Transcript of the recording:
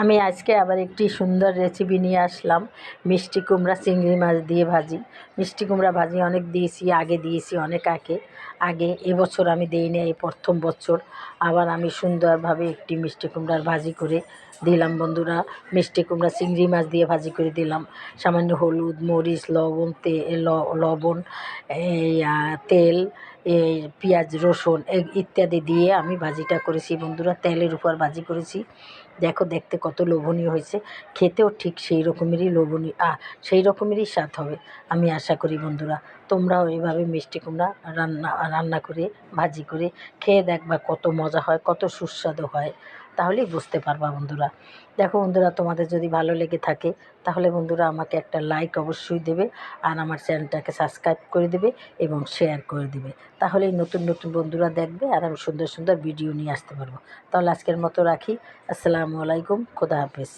আমি আজকে আবার একটি সুন্দর রেসিপি নিয়ে আসলাম। মিষ্টি কুমড়া চিংড়ি মাছ দিয়ে ভাজি। মিষ্টি কুমড়া ভাজি অনেক দিয়েছি, আগে দিয়েছি অনেক আগে এবছর আমি দিইনি, এই প্রথম বছর আবার আমি সুন্দরভাবে একটি মিষ্টি কুমড়ার ভাজি করে দিলাম বন্ধুরা। মিষ্টি কুমড়া চিংড়ি মাছ দিয়ে ভাজি করে দিলাম। সামান্য হলুদ, মরিচ, লবণ, এই তেল, এই পেঁয়াজ, রসুন ইত্যাদি দিয়ে আমি ভাজিটা করেছি বন্ধুরা। তেলের উপর ভাজি করেছি। দেখো দেখতে কত লোভনীয় হয়েছে, খেতেও ঠিক সেই রকমেরই সেই রকমেরই স্বাদ হবে আমি আশা করি বন্ধুরা। তোমরাও এইভাবে মিষ্টি কুমড়া রান্না করে ভাজি করে খেয়ে দেখবা কত মজা হয়, কত সুস্বাদু হয়, তাহলেই বুঝতে পারবা বন্ধুরা। দেখো বন্ধুরা, তোমাদের যদি ভালো লেগে থাকে তাহলে বন্ধুরা আমাকে একটা লাইক অবশ্যই দেবে, আর আমার চ্যানেলটাকে সাবস্ক্রাইব করে দেবে এবং শেয়ার করে দেবে। তাহলেই নতুন নতুন বন্ধুরা দেখবে আর আমি সুন্দর সুন্দর ভিডিও নিয়ে আসতে পারবো। তাহলে আজকের মতো রাখি। আসসালামু আলাইকুম, খোদা হাফেজ।